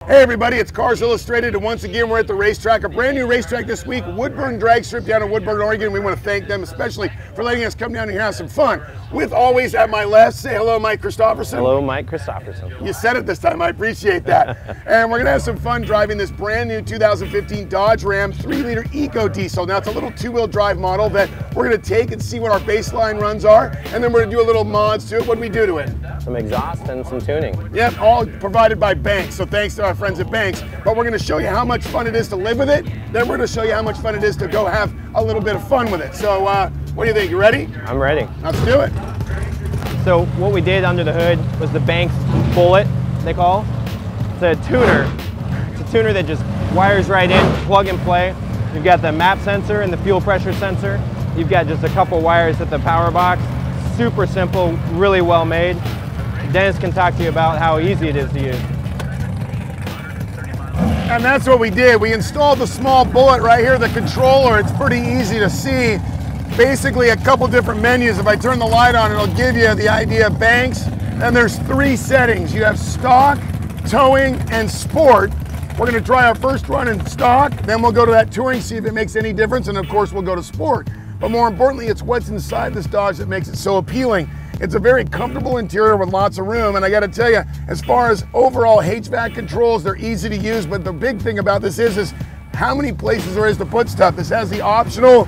Hey everybody, it's Cars Illustrated, and once again we're at the racetrack, a brand new racetrack this week, Woodburn Dragstrip down in Woodburn, Oregon. We want to thank them especially for letting us come down here and have some fun. With always at my left, say hello Mike Christopherson. Hello Mike Christopherson. You said it this time, I appreciate that. And we're going to have some fun driving this brand new 2015 Dodge Ram 3-liter Eco Diesel. Now it's a little two-wheel drive model that we're going to take and see what our baseline runs are, and then we're going to do a little mods to it. What do we do to it? Some exhaust and some tuning. Yep, all provided by Banks, so thanks to our friends at Banks. But we're going to show you how much fun it is to live with it, then we're going to show you how much fun it is to go have a little bit of fun with it. So what do you think, you ready? I'm ready. Let's do it. So what we did under the hood was the Banks Bullet, they call. It's a tuner. It's a tuner that just wires right in, plug and play. You've got the map sensor and the fuel pressure sensor. You've got just a couple wires at the power box. Super simple, really well made. Dennis can talk to you about how easy it is to use. And that's what we did. We installed the small Bullet right here, the controller. It's pretty easy to see. Basically a couple different menus. If I turn the light on, it'll give you the idea of Banks. And there's 3 settings. You have stock, towing, and sport. We're gonna try our first run in stock, then we'll go to that touring, see if it makes any difference, and of course we'll go to sport. But more importantly, it's what's inside this Dodge that makes it so appealing. It's a very comfortable interior with lots of room, and I gotta tell you, as far as overall HVAC controls, they're easy to use, but the big thing about this is how many places there is to put stuff. This has the optional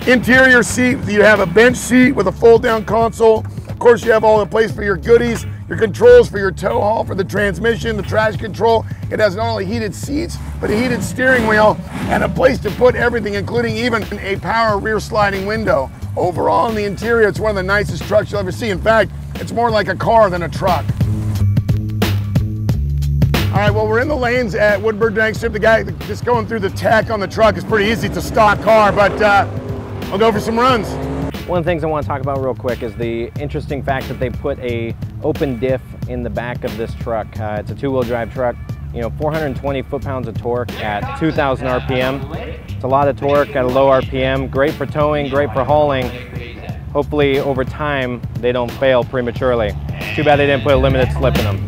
interior seat. You have a bench seat with a fold-down console. Of course, you have all the place for your goodies, your controls for your tow haul, for the transmission, the traction control. It has not only heated seats, but a heated steering wheel and a place to put everything, including even a power rear sliding window. Overall, in the interior, it's one of the nicest trucks you'll ever see. In fact, it's more like a car than a truck. All right, well, we're in the lanes at Woodburn Dragstrip. The guy just going through the tech on the truck is pretty easy. It's a stock car, but we'll go for some runs. One of the things I want to talk about real quick is the interesting fact that they put a open diff in the back of this truck. It's a 2-wheel drive truck, 420 foot-pounds of torque at 2,000 RPM. It's a lot of torque at a low RPM, great for towing, great for hauling. Hopefully over time they don't fail prematurely. Too bad they didn't put a limited slip in them.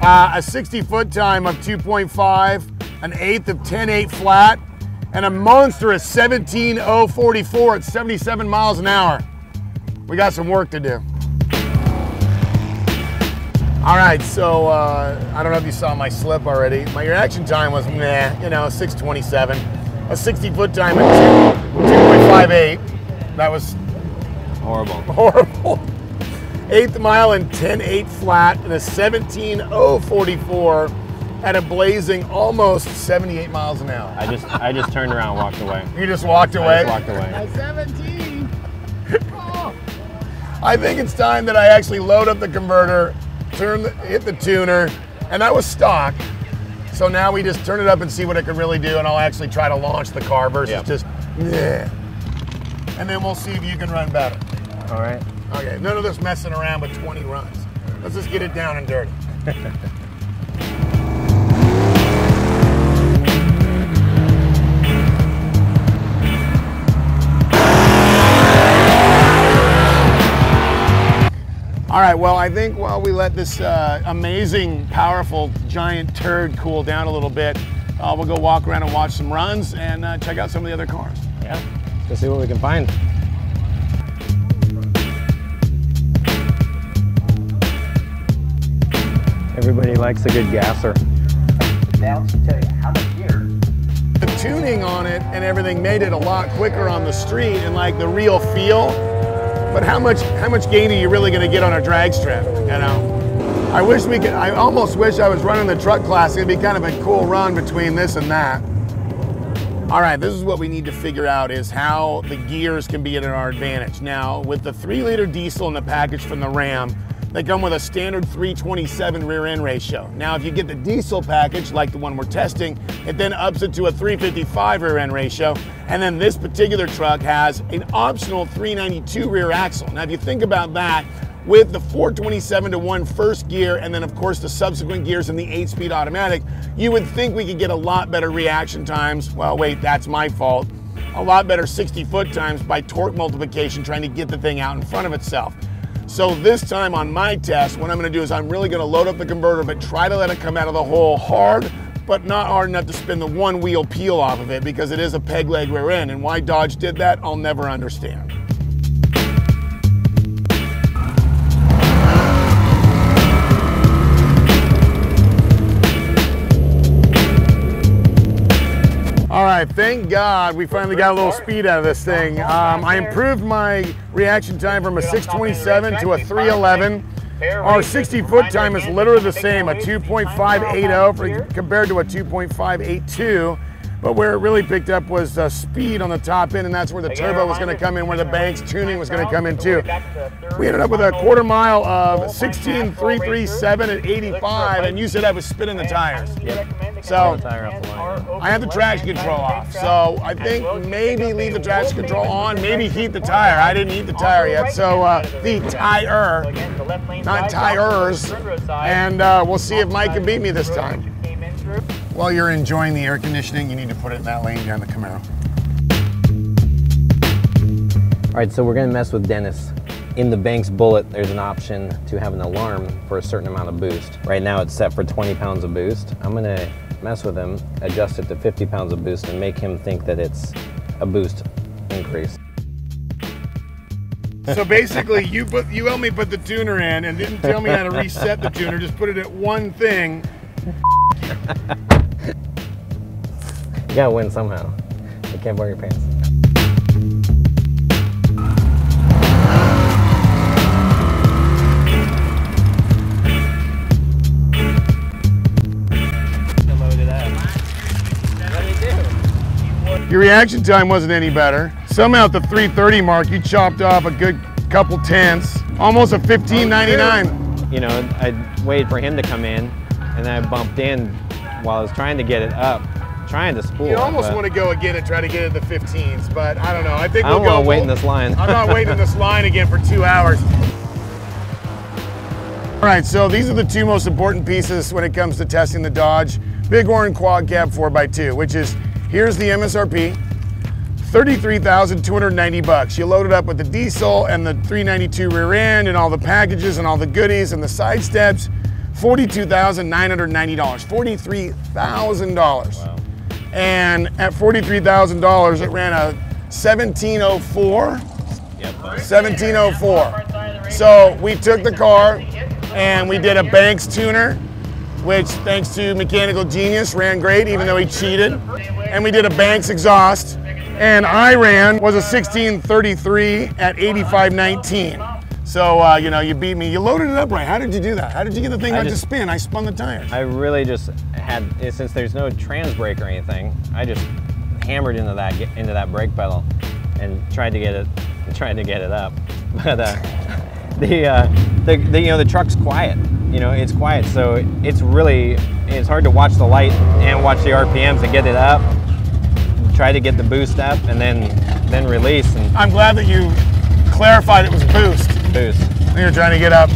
A 60-foot time of 2.5, an eighth of 10.8 flat, and a monstrous 17.044 at 77 miles an hour. We got some work to do. All right, so I don't know if you saw my slip already. My reaction time was meh, 6:27. A 60-foot time at 2.58. That was horrible. Horrible. 8th mile and 10.8 flat, and a 17.044 at a blazing almost 78 miles an hour. I just turned around and walked away. You just walked away? I just walked away. At 17. Oh. I think it's time that I actually load up the converter, hit the tuner, and that was stock. So now we just turn it up and see what it can really do, and I'll actually try to launch the car versus just, yeah. And then we'll see if you can run better. All right. Okay, none of this messing around with 20 runs. Let's just get it down and dirty. All right, well, I think while we let this amazing, powerful, giant turd cool down a little bit, we'll go walk around and watch some runs and check out some of the other cars. Yeah, let's see what we can find. Everybody likes a good gasser. Now to tell you how much gear. The tuning on it and everything made it a lot quicker on the street and like the real feel. But how much gain are you really going to get on a drag strip? I wish we could. I almost wish I was running the truck class. It'd be kind of a cool run between this and that. All right, this is what we need to figure out is how the gears can be at our advantage. Now, with the 3-liter diesel in the package from the Ram, they come with a standard 3:27 rear end ratio. Now, if you get the diesel package, like the one we're testing, it then ups it to a 3:55 rear end ratio. And then this particular truck has an optional 392 rear axle. Now, if you think about that, with the 427-to-1 first gear, and then of course the subsequent gears in the 8-speed automatic, you would think we could get a lot better reaction times. Well, wait, that's my fault. A lot better 60-foot times by torque multiplication, trying to get the thing out in front of itself. So this time on my test, what I'm gonna do is I'm really gonna load up the converter, but try to let it come out of the hole hard, but not hard enough to spin the one wheel peel off of it, because it is a peg leg rear end, and why Dodge did that, I'll never understand. All right, thank God we finally got a little speed out of this thing. I improved my reaction time from a 627 to a 311. Our 60-foot time is literally the same, a 2.580 compared to a 2.582. But where it really picked up was the speed on the top end, and that's where the turbo was going to come in, where the Banks tuning was going to come in too. We ended up with a quarter mile of 16.337 at 85, and you said I was spinning the tires. Yep. So I have the traction control off. So I think maybe leave the traction control on, maybe heat the tire. I didn't heat the tire yet. So the tire, not tires, and we'll see if Mike can beat me this time. While you're enjoying the air conditioning, you need to put it in that lane down the Camaro. All right, so we're gonna mess with Dennis. In the Banks Bullet, there's an option to have an alarm for a certain amount of boost. Right now it's set for 20 pounds of boost. I'm gonna mess with him, adjust it to 50 pounds of boost, and make him think that it's a boost increase. So basically, you helped me put the tuner in and didn't tell me how to reset the tuner, just put it at one thing. You gotta win somehow. You can't burn your pants. Your reaction time wasn't any better. Somehow at the 3:30 mark, you chopped off a good couple tenths, almost a 15.99. You know, I waited for him to come in, and then I bumped in while I was trying to get it up, trying to spool. You almost want to go again and try to get it in the 15s, but I don't know. I think I don't want to wait in this line. I'm not waiting in this line again for 2 hours. All right, so these are the two most important pieces when it comes to testing the Dodge Bighorn Quad Cab 4x2, which is, here's the MSRP, $33,290. You load it up with the diesel and the 392 rear end and all the packages and all the goodies and the side steps, $42,990, $43,000. Wow. And at $43,000, it ran a 1704. Yep. 1704. So we took the car and we did a Banks tuner, which thanks to Mechanical Genius ran great, even though he cheated. And we did a Banks exhaust, and I ran was a 1633 at 85.19. So, you know, you beat me. You loaded it up right. How did you do that? How did you get the thing not to spin? I spun the tires. I really just had, since there's no trans brake or anything, I just hammered into that brake pedal and tried to get it up. But the truck's quiet. You know, it's quiet, so it's hard to watch the light and watch the RPMs and get it up. Try to get the boost up and then release. And I'm glad that you clarified it was boost. Boost. You're trying to get up.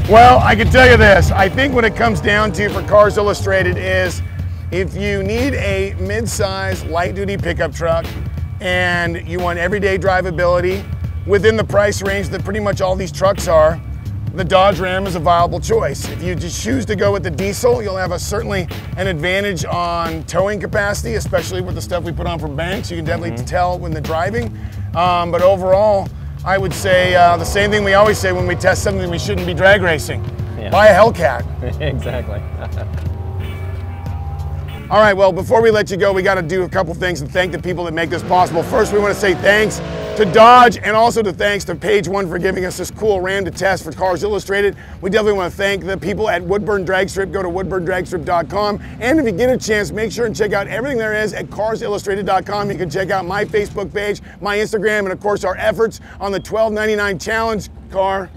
Well, I can tell you this. I think what it comes down to for Cars Illustrated is if you need a mid-size light-duty pickup truck and you want everyday drivability within the price range that pretty much all these trucks are, the Dodge Ram is a viable choice. If you just choose to go with the diesel, you'll have certainly an advantage on towing capacity, especially with the stuff we put on from Banks. You can definitely tell when they're driving. But overall, I would say the same thing we always say when we test something we shouldn't be drag racing. Yeah. Buy a Hellcat. Exactly. All right, well, before we let you go, we got to do a couple things and thank the people that make this possible. First, we want to say thanks to Dodge and also thanks to Page One for giving us this cool Ram to test for Cars Illustrated. We definitely want to thank the people at Woodburn Dragstrip. Go to woodburndragstrip.com. And if you get a chance, make sure and check out everything there is at carsillustrated.com. You can check out my Facebook page, my Instagram, and of course our efforts on the $12.99 challenge car.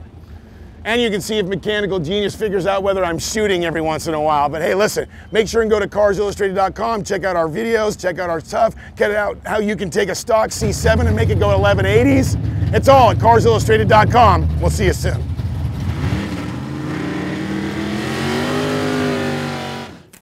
And you can see if Mechanical Genius figures out whether I'm shooting every once in a while. But hey, listen, make sure and go to carsillustrated.com, check out our videos, check out our stuff, check out how you can take a stock C7 and make it go 1180s. It's all at carsillustrated.com. We'll see you soon.